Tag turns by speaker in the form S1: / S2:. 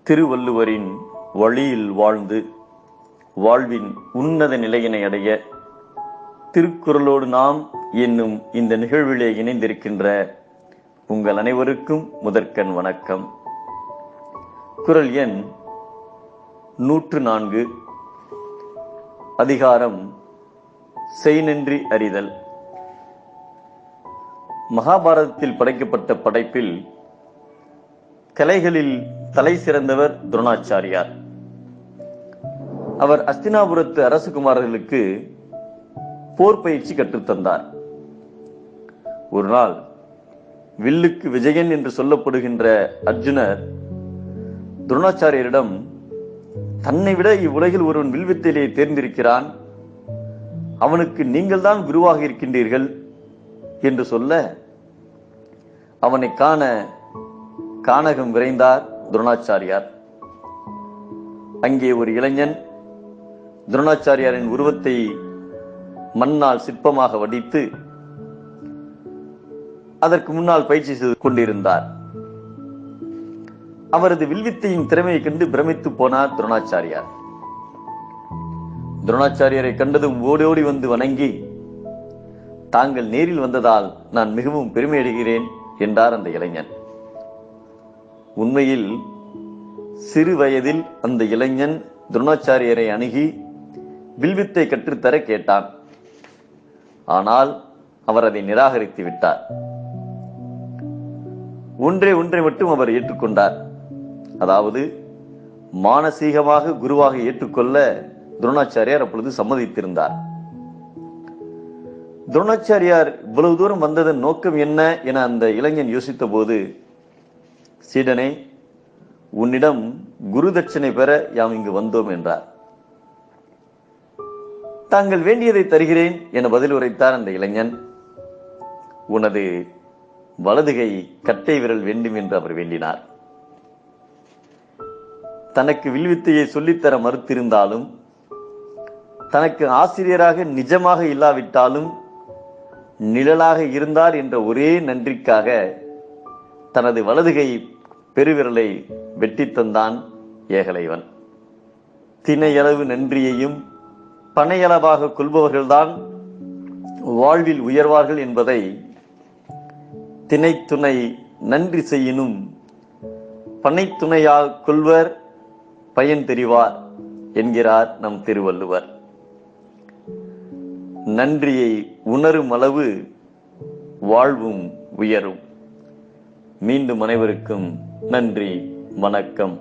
S1: திருவள்ளுவரின் வழியில் வாழ்ந்து வாழ்வின் உன்னத நிலையினை அடைய திருக்குறளோடு நாம் என்னும் இந்த நிகழ்விலே இணைந்திருக்கின்ற உங்கள் அனைவருக்கும் முதற்கண் வணக்கம். குறள் எண் 104, அதிகாரம் செய்நன்றி அறிதல். மகாபாரதத்தில் படைக்கப்பட்ட படைப்பில் கலைகளில் தலை சிறந்தவர் துரோணாச்சாரியார். அவர் அஸ்தினாபுரத்து அரசகுமாரர்களுக்கு போர் பயிற்சி கற்றுத்தந்தார். ஒரு நாள் வில்லுக்கு விஜயன் என்று சொல்லப்படுகின்ற அர்ஜுனர் துரோணாச்சாரியரிடம், தன்னை விட இவ்வுலகில் ஒருவன் வில்வித்தையிலே தேர்ந்திருக்கிறான், அவனுக்கு நீங்கள் தான் குருவாக இருக்கின்றீர்கள் என்று சொல்ல, அவனை காண கானகம் விரைந்தார் துரோணாச்சாரியார். அங்கே ஒரு இளைஞன் துரோணாச்சாரியாரின் உருவத்தை மண்ணால் சிற்பமாக வடித்து அதற்கு முன்னால் பயிற்சி செய்து கொண்டிருந்தார். அவரது வில்வித்தையின் திறமையை கண்டு பிரமித்து போனார் துரோணாச்சாரியார். துரோணாச்சாரியரை கண்டதும் ஓடோடி வந்து வணங்கி, தாங்கள் நேரில் வந்ததால் நான் மிகவும் பெருமை அடைகிறேன் என்றார் அந்த இளைஞன். உண்மையில் சிறு வயதில் அந்த இளைஞன் துரோணாச்சாரியரை அணுகி வில்வித்தை கற்றுத்தர கேட்டான். ஆனால் அவர் அதை நிராகரித்து விட்டார். ஒன்றை மட்டும் அவர் ஏற்றுக்கொண்டார். அதாவது மானசீகமாக குருவாக ஏற்றுக்கொள்ள துரோணாச்சாரியார் அப்பொழுது சம்மதித்திருந்தார். துரோணாச்சாரியார் இவ்வளவு தூரம் வந்ததன் நோக்கம் என்ன என அந்த இளைஞன் யோசித்த போது, சீடனே, உன்னிடம் குரு தட்சணை பெற யாம் இங்கு வந்தோம் என்றார். தாங்கள் வேண்டியதை தருகிறேன் என பதில் உரைத்தார் அந்த இளைஞன். உனது வலதுகை கட்டை விரல் வேண்டும் என்று அவர் வேண்டினார். தனக்கு வில்வித்தையை சொல்லித்தர மறுத்திருந்தாலும், தனக்கு ஆசிரியராக நிஜமாக இல்லாவிட்டாலும் நிழலாக இருந்தார் என்ற ஒரே நன்றிக்காக தனது வலதுகை பெருவிரலை வெட்டி தந்தான் ஏகலைவன். தினையளவு நன்றியையும் பனையளவாக கொள்பவர்கள்தான் வாழ்வில் உயர்வார்கள் என்பதை தினைத்துணை நன்றி செய்யினும் பனைத்துணையாக கொள்வர் பயன் தெரிவார் என்கிறார் நம் திருவள்ளுவர். நன்றியை உணரும் அளவு வாழ்வும் உயரும். மீண்டும் அனைவருக்கும் நன்றி, வணக்கம்.